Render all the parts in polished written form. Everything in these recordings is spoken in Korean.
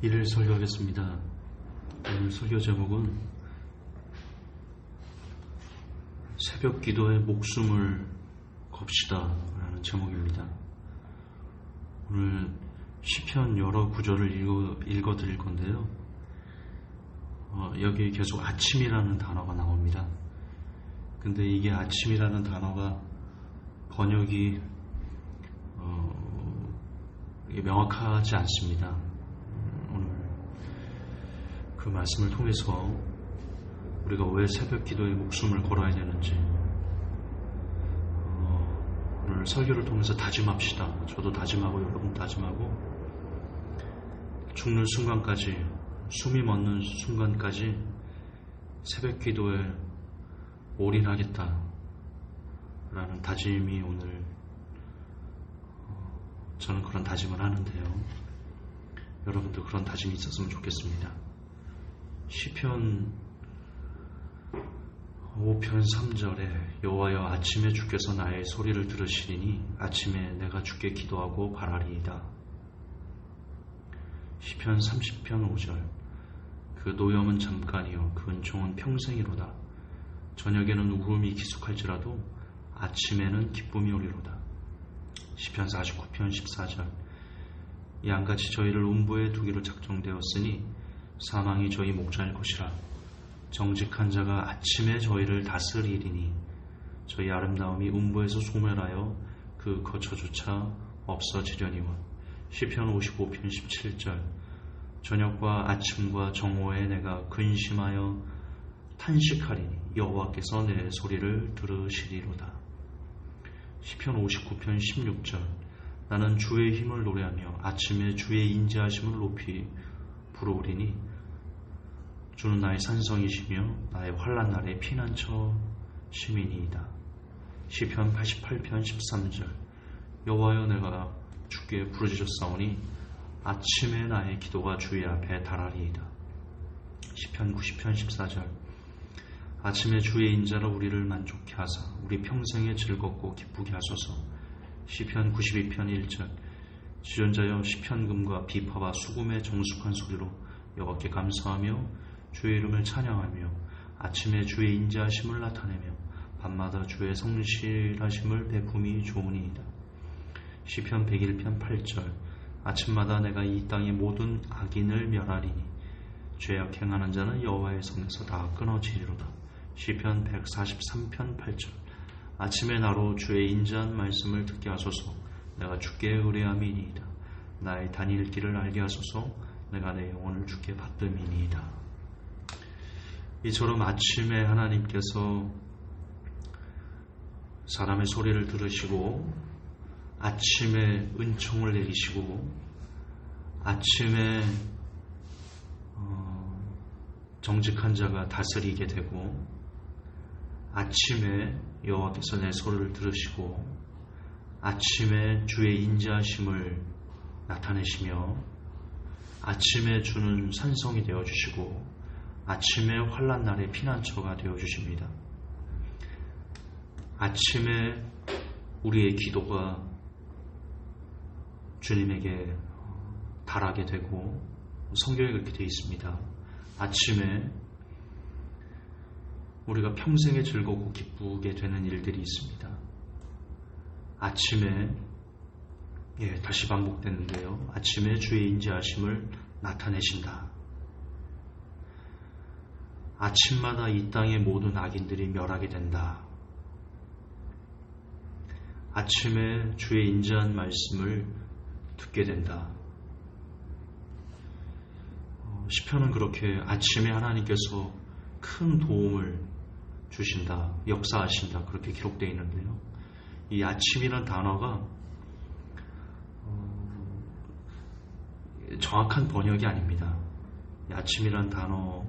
이를 설교하겠습니다. 오늘 설교 제목은 새벽 기도에 목숨을 겁시다 라는 제목입니다. 오늘 시편 여러 구절을 읽어 드릴 건데요. 여기 계속 아침이라는 단어가 나옵니다. 근데 이게 아침이라는 단어가 번역이 명확하지 않습니다. 오늘 그 말씀을 통해서 우리가 왜 새벽 기도에 목숨을 걸어야 되는지 오늘 설교를 통해서 다짐합시다. 저도 다짐하고 여러분 다짐하고 죽는 순간까지, 숨이 멎는 순간까지 새벽 기도에 올인하겠다 라는 다짐이 오늘 저는 그런 다짐을 하는데요. 여러분도 그런 다짐이 있었으면 좋겠습니다. 시편 5편 3절에 여호와여 아침에 주께서 나의 소리를 들으시리니 아침에 내가 주께 기도하고 바라리이다. 시편 30편 5절 그 노염은 잠깐이요 그 은총은 평생이로다. 저녁에는 울음이 기숙할지라도 아침에는 기쁨이 오리로다. 시편 49편 14절 양같이 저희를 음부에 두기로 작정되었으니 사망이 저희 목자일 것이라. 정직한 자가 아침에 저희를 다스리리니 저희 아름다움이 음부에서 소멸하여 그 거처조차 없어지려니와. 시편 55편 17절 저녁과 아침과 정오에 내가 근심하여 탄식하리니 여호와께서 내 소리를 들으시리로다. 시편 59편 16절 나는 주의 힘을 노래하며 아침에 주의 인자하심을 높이 부르리니 주는 나의 산성이시며 나의 환난 날의 피난처 시민이이다. 시편 88편 13절 여호와여 내가 주께 부르짖었사오니 아침에 나의 기도가 주의 앞에 달하리이다. 시편 90편 14절 아침에 주의 인자로 우리를 만족케 하사 우리 평생에 즐겁고 기쁘게 하소서. 시편 92편 1절 지존자여 시편금과 비파와 수금의 정숙한 소리로 여호와께 감사하며 주의 이름을 찬양하며 아침에 주의 인자하심을 나타내며 밤마다 주의 성실하심을 베품이 좋으니이다. 시편 101편 8절 아침마다 내가 이 땅의 모든 악인을 멸하리니 죄악 행하는 자는 여호와의 손에서 다 끊어지리로다. 시편 143편 8절 아침에 나로 주의 인자한 말씀을 듣게 하소서. 내가 주께 의뢰함이니이다. 나의 다닐 길을 알게 하소서. 내가 내 영혼을 주께 받음이니이다. 이처럼 아침에 하나님께서 사람의 소리를 들으시고 아침에 은총을 내리시고 아침에 정직한 자가 다스리게 되고 아침에 여호와께서 내 소리를 들으시고 아침에 주의 인자하심을 나타내시며 아침에 주는 산성이 되어주시고 아침에 환난 날의 피난처가 되어주십니다. 아침에 우리의 기도가 주님에게 달하게 되고 성경에 그렇게 되어 있습니다. 아침에 우리가 평생에 즐겁고 기쁘게 되는 일들이 있습니다. 아침에 다시 반복되는데요. 아침에 주의 인자하심을 나타내신다. 아침마다 이 땅의 모든 악인들이 멸하게 된다. 아침에 주의 인자한 말씀을 듣게 된다. 시편은 그렇게 아침에 하나님께서 큰 도움을 주신다, 역사하신다 그렇게 기록되어 있는데요. 이 아침이란 단어가 정확한 번역이 아닙니다. 이 아침이란 단어가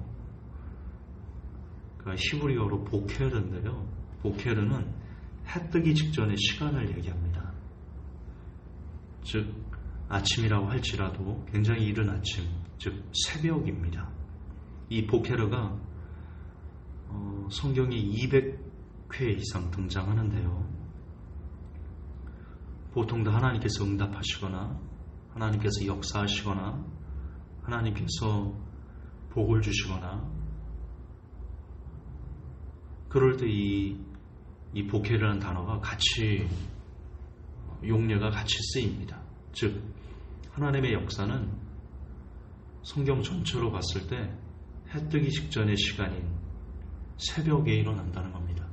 히브리어로 보케르인데요. 보케르는 해 뜨기 직전의 시간을 얘기합니다. 즉 아침이라고 할지라도 굉장히 이른 아침, 즉 새벽입니다. 이 보케르가 성경에 200회 이상 등장하는데요. 보통 다 하나님께서 응답하시거나 하나님께서 역사하시거나 하나님께서 복을 주시거나 그럴 때 이 복회라는 단어가 같이 용례가 같이 쓰입니다. 즉 하나님의 역사는 성경 전체로 봤을 때 해 뜨기 직전의 시간인 새벽에 일어난다는 겁니다.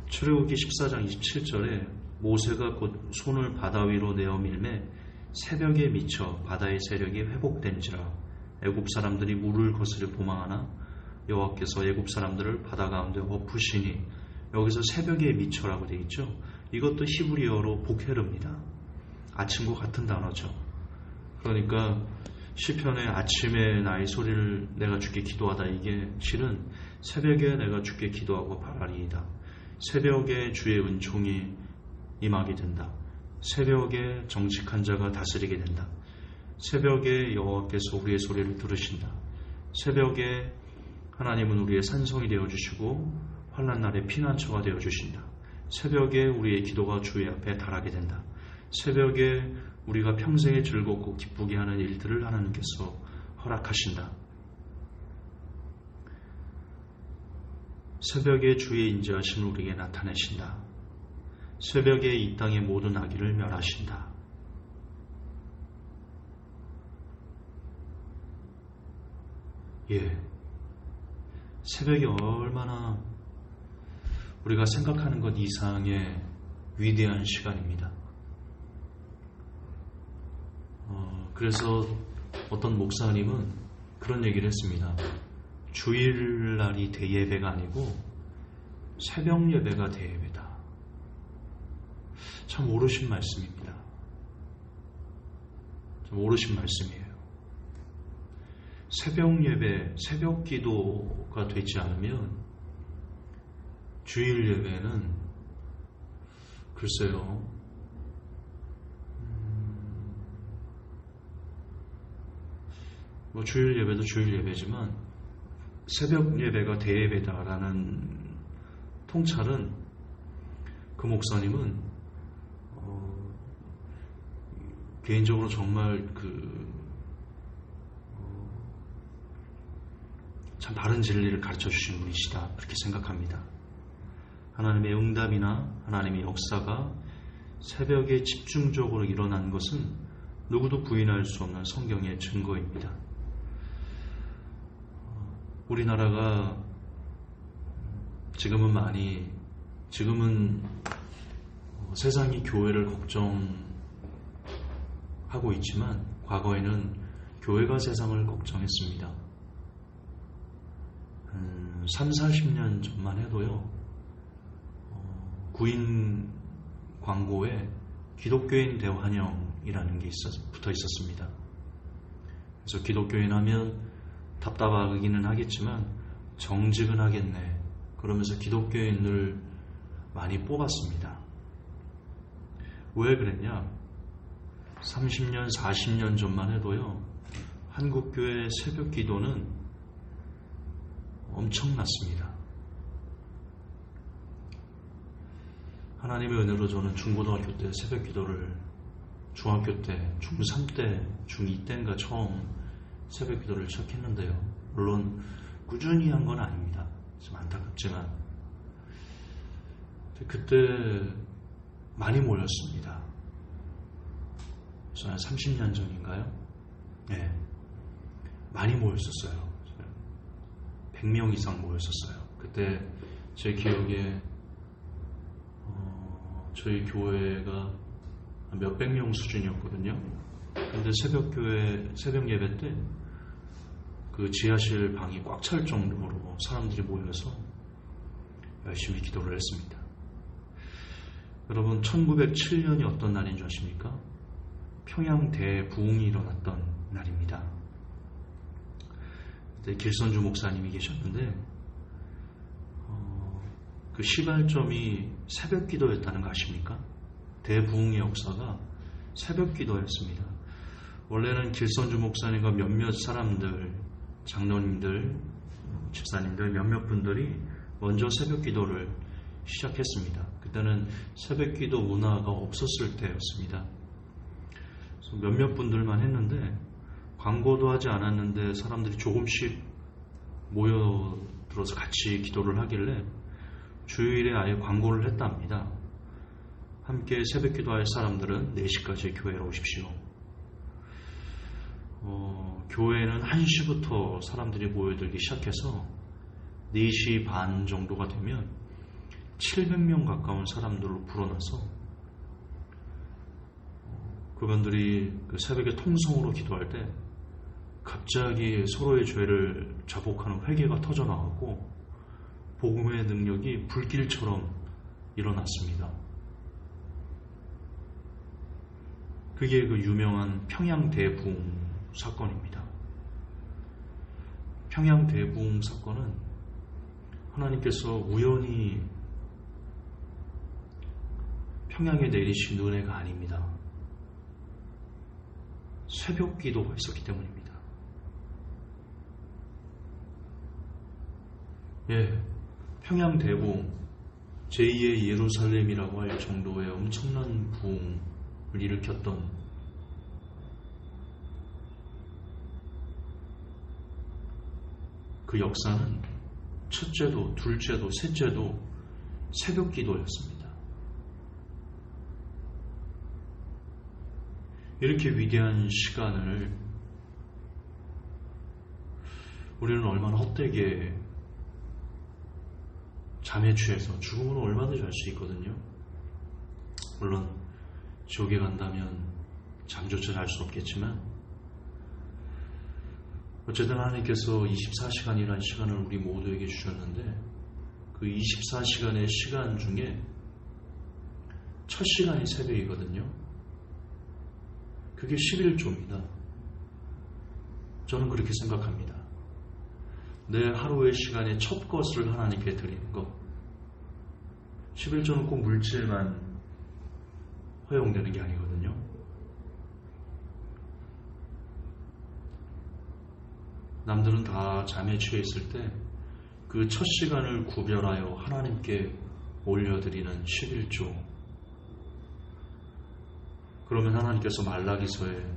출애굽기 14장 27절에 모세가 곧 손을 바다 위로 내어 밀매 새벽에 미쳐 바다의 세력이 회복된지라 애굽 사람들이 물을 거스려 도망하나 여호와께서 애굽 사람들을 바다 가운데 엎으시니 여기서 새벽에 미쳐라고 되어 있죠. 이것도 히브리어로 복헤르입니다. 아침과 같은 단어죠. 그러니까 시편에 아침에 나의 소리를 내가 주께 기도하다, 이게 실은 새벽에 내가 주께 기도하고 바라리이다. 새벽에 주의 은총이 임하게 된다. 새벽에 정직한 자가 다스리게 된다. 새벽에 여호와께서 우리의 소리를 들으신다. 새벽에 하나님은 우리의 산성이 되어주시고 환난 날의 피난처가 되어주신다. 새벽에 우리의 기도가 주의 앞에 달하게 된다. 새벽에 우리가 평생에 즐겁고 기쁘게 하는 일들을 하나님께서 허락하신다. 새벽에 주의 인자하심을 우리에게 나타내신다. 새벽에 이 땅의 모든 악의를 멸하신다. 새벽이 얼마나 우리가 생각하는 것 이상의 위대한 시간입니다. 그래서 어떤 목사님은 그런 얘기를 했습니다. 주일날이 대예배가 아니고 새벽 예배가 대예배다. 참 옳으신 말씀입니다. 참 옳으신 말씀이에요. 새벽 예배, 새벽 기도가 되지 않으면 주일 예배는 글쎄요, 주일 예배도 주일 예배지만 새벽 예배가 대예배다라는 통찰은 그 목사님은 개인적으로 정말 참 바른 진리를 가르쳐 주신 분이시다, 그렇게 생각합니다. 하나님의 응답이나 하나님의 역사가 새벽에 집중적으로 일어난 것은 누구도 부인할 수 없는 성경의 증거입니다. 우리나라가 지금은 세상이 교회를 걱정하고 있지만 과거에는 교회가 세상을 걱정했습니다. 30-40년 전만 해도요, 구인 광고에 기독교인 대환영이라는 게 붙어 있었습니다. 그래서 기독교인 하면 답답하기는 하겠지만 정직은 하겠네, 그러면서 기독교인을 많이 뽑았습니다. 왜 그랬냐? 30년, 40년 전만 해도요, 한국교회 새벽 기도는 엄청났습니다. 하나님의 은혜로 저는 중고등학교 때 새벽 기도를, 중학교 때, 중3 때, 중2 때인가 처음 새벽 기도를 시작했는데요. 물론 꾸준히 한 건 아닙니다. 좀 안타깝지만 그때 많이 모였습니다. 한 30년 전인가요? 네, 많이 모였었어요. 100명 이상 모였었어요. 그때 제 기억에 저희 교회가 몇백 명 수준이었거든요. 근데 새벽 예배 때 그 지하실 방이 꽉 찰 정도로 사람들이 모여서 열심히 기도를 했습니다. 여러분, 1907년이 어떤 날인 줄 아십니까? 평양 대부흥이 일어났던 날입니다. 그때 길선주 목사님이 계셨는데 그 시발점이 새벽 기도였다는 거 아십니까? 대부흥의 역사가 새벽 기도였습니다. 원래는 길선주 목사님과 몇몇 사람들, 장로님들, 집사님들 몇몇 분들이 먼저 새벽 기도를 시작했습니다. 그때는 새벽기도 문화가 없었을 때였습니다. 몇몇 분들만 했는데 광고도 하지 않았는데 사람들이 조금씩 모여들어서 같이 기도를 하길래 주일에 아예 광고를 했답니다. 함께 새벽기도 할 사람들은 4시까지 교회로 오십시오. 교회는 1시부터 사람들이 모여들기 시작해서 4시 반 정도가 되면 700명 가까운 사람들로 불어나서 그분들이 그 새벽에 통성으로 기도할 때 갑자기 서로의 죄를 자복하는 회개가 터져나왔고 복음의 능력이 불길처럼 일어났습니다. 그게 그 유명한 평양대부흥 사건입니다. 평양대부흥 사건은 하나님께서 우연히 평양에 내리신 은혜가 아닙니다. 새벽 기도가 있었기 때문입니다. 평양대부흥, 제2의 예루살렘이라고 할 정도의 엄청난 부흥을 일으켰던 그 역사는 첫째도, 둘째도, 셋째도 새벽 기도였습니다. 이렇게 위대한 시간을 우리는 얼마나 헛되게 잠에 취해서, 죽으면 얼마든지 잘 수 있거든요. 물론 지옥에 간다면 잠조차 잘 수 없겠지만 어쨌든 하나님께서 24시간이라는 시간을 우리 모두에게 주셨는데 그 24시간의 시간 중에 첫 시간이 새벽이거든요. 그게 11조입니다. 저는 그렇게 생각합니다. 내 하루의 시간의 첫 것을 하나님께 드리는 것. 11조는 꼭 물질만 허용되는 게 아니거든요. 남들은 다 잠에 취해 있을 때 그 첫 시간을 구별하여 하나님께 올려드리는 11조. 그러면 하나님께서 말라기서에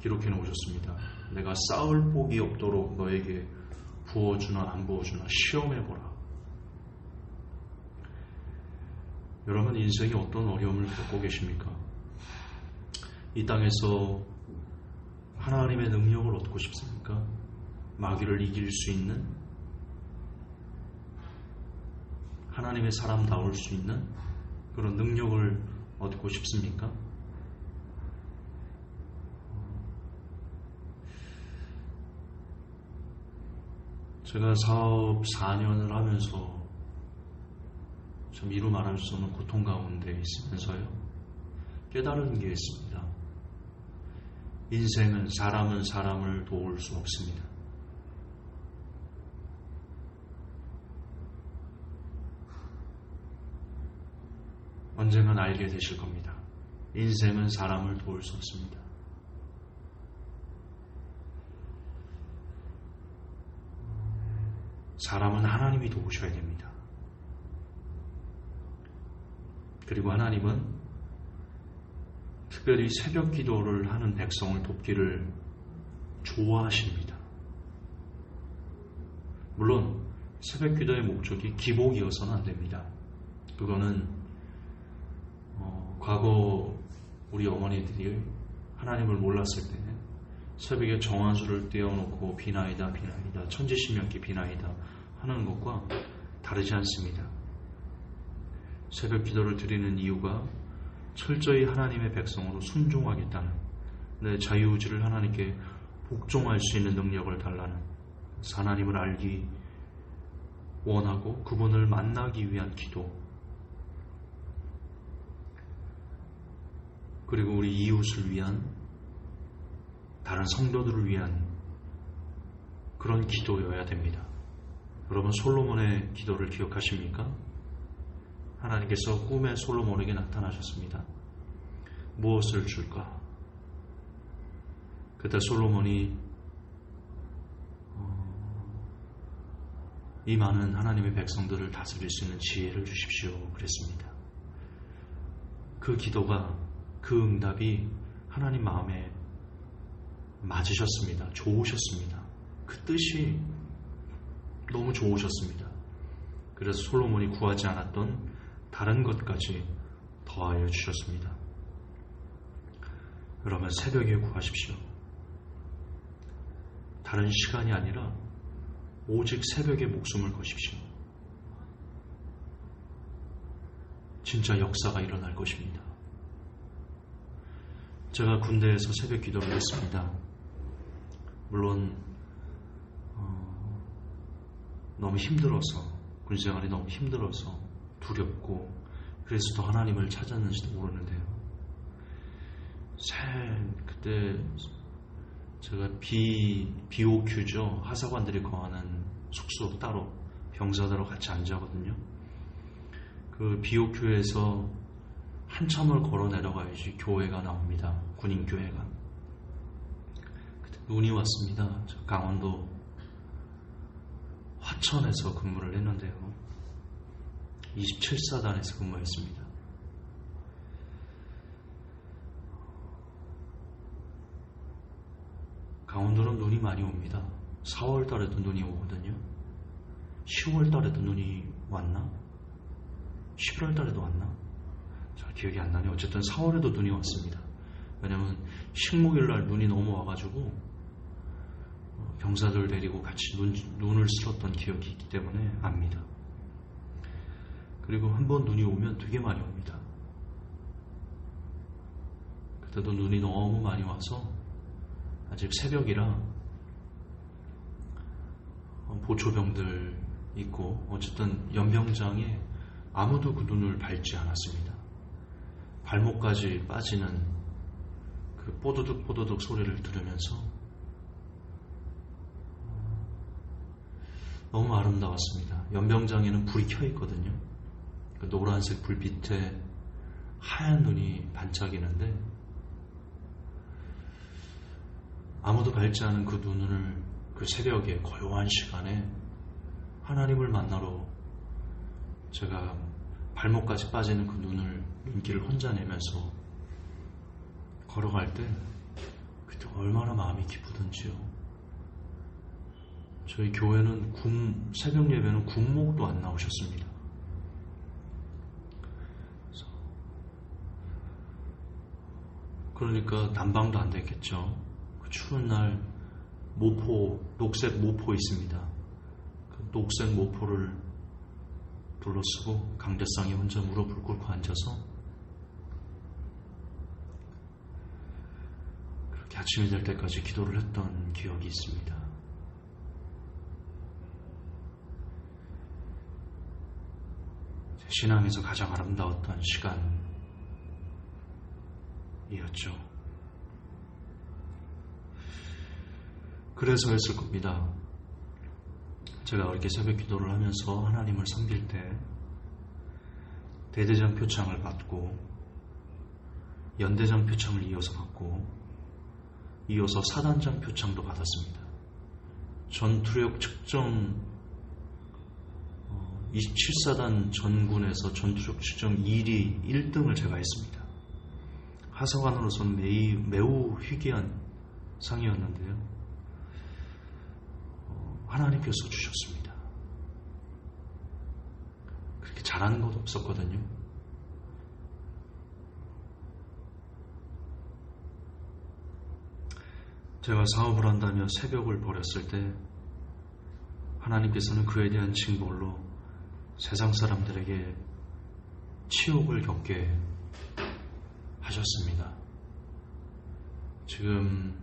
기록해 놓으셨습니다. 내가 쌓을 복이 없도록 너에게 부어주나 안 부어주나 시험해보라. 여러분 인생에 어떤 어려움을 겪고 계십니까? 이 땅에서 하나님의 능력을 얻고 싶습니까? 마귀를 이길 수 있는, 하나님의 사람다울 수 있는 그런 능력을 얻고 싶습니까? 제가 사업 4년을 하면서 참 이루 말할 수 없는 고통 가운데 있으면서요, 깨달은 게 있습니다. 인생은 사람은 사람을 도울 수 없습니다. 언젠간 알게 되실 겁니다. 인생은 사람을 도울 수 없습니다. 사람은 하나님이 도우셔야 됩니다. 그리고 하나님은 특별히 새벽 기도를 하는 백성을 돕기를 좋아하십니다. 물론 새벽 기도의 목적이 기복이어서는 안 됩니다. 그거는 과거 우리 어머니들이 하나님을 몰랐을 때 새벽에 정화수를 떼어놓고 비나이다 비나이다 천지신명기 비나이다 하는 것과 다르지 않습니다. 새벽 기도를 드리는 이유가 철저히 하나님의 백성으로 순종하겠다는, 내 자유의지를 하나님께 복종할 수 있는 능력을 달라는, 하나님을 알기 원하고 그분을 만나기 위한 기도, 그리고 우리 이웃을 위한, 다른 성도들을 위한 그런 기도여야 됩니다. 여러분 솔로몬의 기도를 기억하십니까? 하나님께서 꿈에 솔로몬에게 나타나셨습니다. 무엇을 줄까? 그때 솔로몬이 이 많은 하나님의 백성들을 다스릴 수 있는 지혜를 주십시오. 그랬습니다. 그 기도가, 그 응답이 하나님 마음에 맞으셨습니다. 좋으셨습니다. 그 뜻이 너무 좋으셨습니다. 그래서 솔로몬이 구하지 않았던 다른 것까지 더하여 주셨습니다. 그러면 새벽에 구하십시오. 다른 시간이 아니라 오직 새벽에 목숨을 거십시오. 진짜 역사가 일어날 것입니다. 제가 군대에서 새벽 기도를 했습니다. 물론 너무 힘들어서, 군생활이 너무 힘들어서 두렵고 그래서 더 하나님을 찾았는지도 모르는데요. 그때 제가 BOQ죠. 하사관들이 거하는 숙소 따로 병사들하고 같이 앉아거든요. 그 BOQ에서 한참을 걸어 내려가야지 교회가 나옵니다. 군인교회가. 그때 눈이 왔습니다. 저 강원도 화천에서 근무를 했는데요. 27사단에서 근무했습니다. 강원도는 눈이 많이 옵니다. 4월 달에도 눈이 오거든요. 10월 달에도 눈이 왔나? 11월 달에도 왔나? 잘 기억이 안 나네요. 어쨌든 4월에도 눈이 왔습니다. 왜냐면 식목일날 눈이 너무 와가지고 병사들 데리고 같이 눈을 쓸었던 기억이 있기 때문에 압니다. 그리고 한번 눈이 오면 되게 많이 옵니다. 그때도 눈이 너무 많이 와서 아직 새벽이라 보초병들 있고 어쨌든 연병장에 아무도 그 눈을 밟지 않았습니다. 발목까지 빠지는 그 뽀드득 소리를 들으면서 너무 아름다웠습니다. 연병장에는 불이 켜 있거든요. 그 노란색 불빛에 하얀 눈이 반짝이는데 아무도 밟지 않은 그 눈을 그 새벽에 고요한 시간에 하나님을 만나러 제가 발목까지 빠지는 그 눈길을 혼자 내면서 걸어갈 때 그때 얼마나 마음이 기쁘던지요. 저희 교회는 새벽 예배는 군목도 안 나오셨습니다. 그러니까 난방도 안 됐겠죠. 그 추운 날 녹색 모포 있습니다. 그 녹색 모포를 둘러쓰고 강대상에 혼자 무릎을 꿇고 앉아서 그렇게 아침이 될 때까지 기도를 했던 기억이 있습니다. 제 신앙에서 가장 아름다웠던 시간이었죠. 그래서였을 겁니다. 제가 이렇게 새벽 기도를 하면서 하나님을 섬길 때 대대장 표창을 받고 연대장 표창을 이어서 받고 이어서 사단장 표창도 받았습니다. 전투력 측정 27사단 전군에서 전투력 측정 1등을 제가 했습니다. 하사관으로서는 매우 희귀한 상이었는데요. 하나님께서 주셨습니다. 그렇게 잘하는 것도 없었거든요. 제가 사업을 한다며 새벽을 버렸을 때 하나님께서는 그에 대한 징벌로 세상 사람들에게 치욕을 겪게 하셨습니다. 지금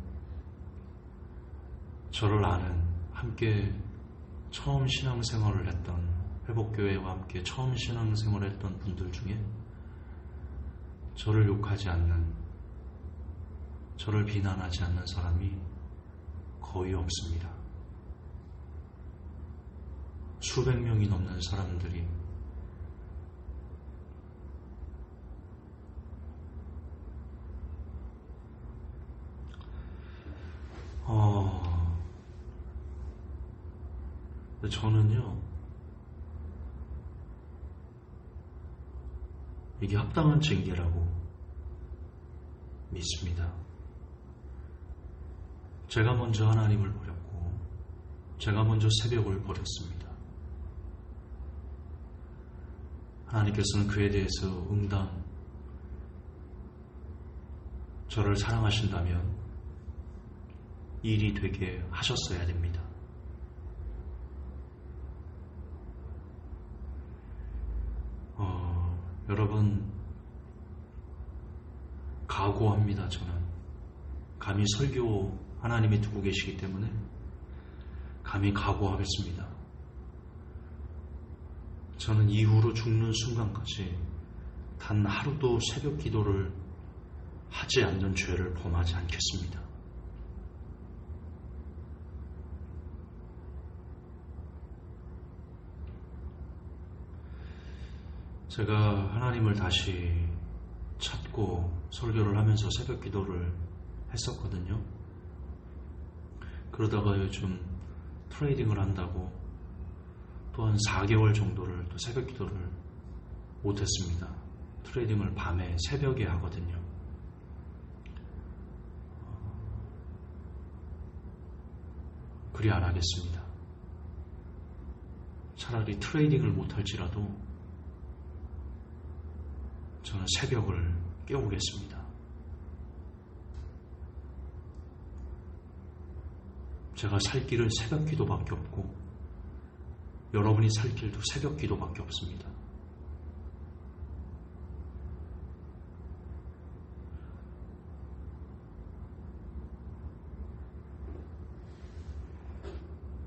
저를 아는 함께 처음 신앙생활을 했던 회복교회와 함께 처음 신앙생활을 했던 분들 중에 저를 욕하지 않는, 저를 비난하지 않는 사람이 거의 없습니다. 수백 명이 넘는 사람들이 저는요 이게 합당한 징계라고 믿습니다. 제가 먼저 하나님을 버렸고 제가 먼저 새벽을 버렸습니다. 하나님께서는 그에 대해서 응당 저를 사랑하신다면 일이 되게 하셨어야 됩니다. 여러분, 각오합니다. 저는 감히 설교 하나님이 두고 계시기 때문에 감히 각오하겠습니다. 저는 이후로 죽는 순간까지 단 하루도 새벽 기도를 하지 않는 죄를 범하지 않겠습니다. 제가 하나님을 다시 찾고 설교를 하면서 새벽 기도를 했었거든요. 그러다가 요즘 트레이딩을 한다고 또 한 4개월 정도를 또 새벽 기도를 못했습니다. 트레이딩을 밤에 새벽에 하거든요. 그리 안 하겠습니다. 차라리 트레이딩을 못할지라도 저는 새벽을 깨우겠습니다. 제가 살 길은 새벽 기도밖에 없고 여러분이 살 길도 새벽 기도밖에 없습니다.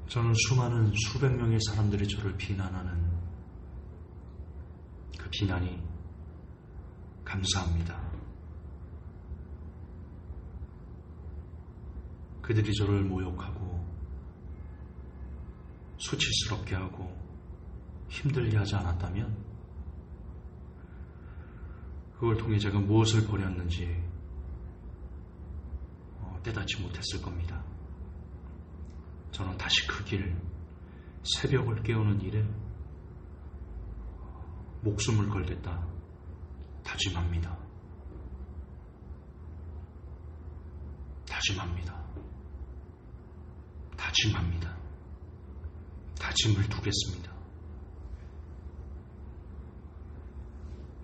저는 수많은 수백 명의 사람들이 저를 비난하는 그 비난이 감사합니다. 그들이 저를 모욕하고 수치스럽게 하고 힘들게 하지 않았다면 그걸 통해 제가 무엇을 버렸는지 깨닫지 못했을 겁니다. 저는 다시 그 길, 새벽을 깨우는 일에 목숨을 걸겠다 다짐합니다. 다짐을 두겠습니다.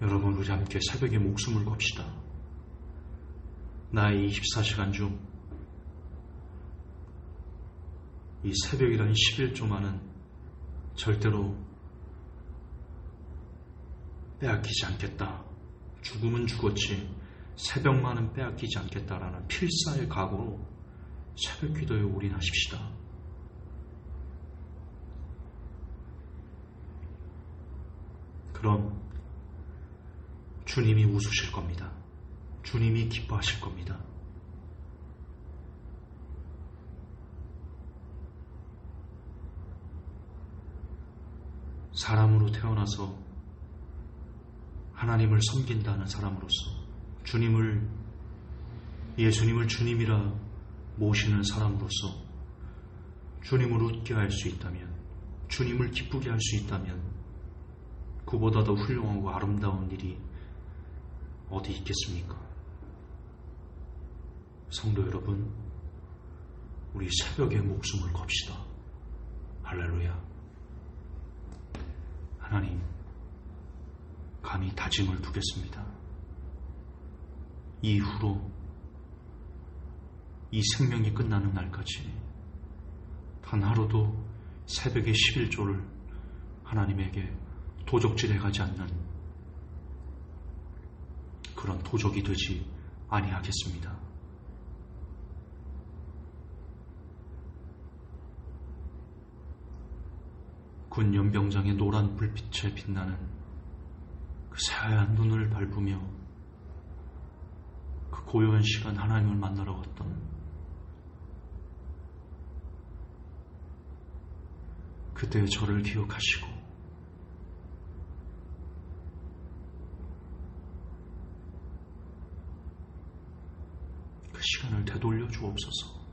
여러분, 우리 함께 새벽에 목숨을 겁시다. 나의 24시간 중 이 새벽이라는 11조만은 절대로 빼앗기지 않겠다. 죽음은 죽었지 새벽만은 빼앗기지 않겠다라는 필사의 각오로 새벽 기도에 올인하십시다. 그럼 주님이 웃으실 겁니다. 주님이 기뻐하실 겁니다. 사람으로 태어나서 하나님을 섬긴다는 사람으로서 예수님을 주님이라 모시는 사람으로서 주님을 웃게 할 수 있다면, 주님을 기쁘게 할 수 있다면 그보다 더 훌륭하고 아름다운 일이 어디 있겠습니까? 성도 여러분, 우리 새벽에 목숨을 겁시다. 할렐루야. 하나님, 감히 다짐을 두겠습니다. 이후로 이 생명이 끝나는 날까지 단 하루도 새벽의 11조를 하나님에게 도적질해 가지 않는 그런 도적이 되지 아니하겠습니다. 군 연병장의 노란 불빛에 빛나는 그 새하얀 눈을 밟으며 그 고요한 시간 하나님을 만나러 갔던 그때의 저를 기억하시고 그 시간을 되돌려 주옵소서.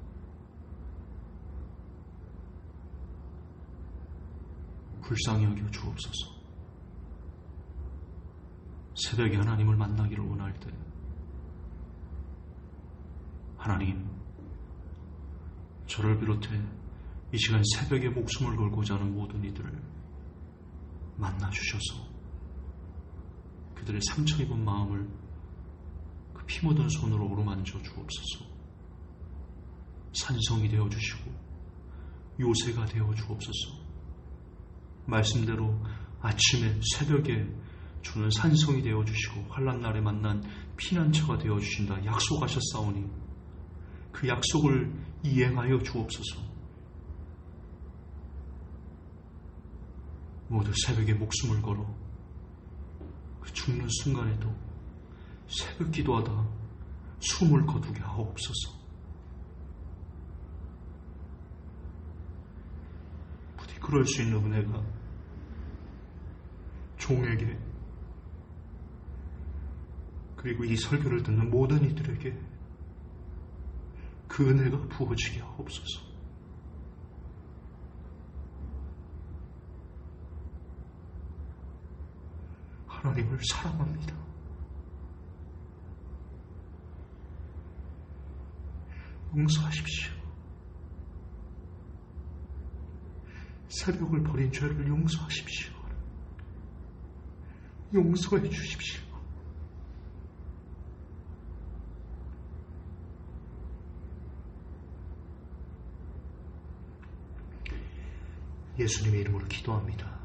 불쌍히 여겨 주옵소서. 새벽에 하나님을 만나기를 원할 때, 하나님, 저를 비롯해 이 시간 새벽에 목숨을 걸고자 하는 모든 이들을 만나주셔서 그들의 상처 입은 마음을 그 피 묻은 손으로 어루만져 주옵소서. 산성이 되어주시고 요새가 되어주옵소서. 말씀대로 아침에 새벽에 주는 산성이 되어주시고 환난날에 만난 피난처가 되어주신다 약속하셨사오니 그 약속을 이행하여 주옵소서. 모두 새벽에 목숨을 걸어 그 죽는 순간에도 새벽 기도하다 숨을 거두게 하옵소서. 부디 그럴 수 있는 은혜가 종에게 그리고 이 설교를 듣는 모든 이들에게 그 은혜가 부어지게 하옵소서. 하나님을 사랑합니다. 용서하십시오. 새벽을 버린 죄를 용서하십시오. 용서해 주십시오. 예수님의 이름으로 기도합니다.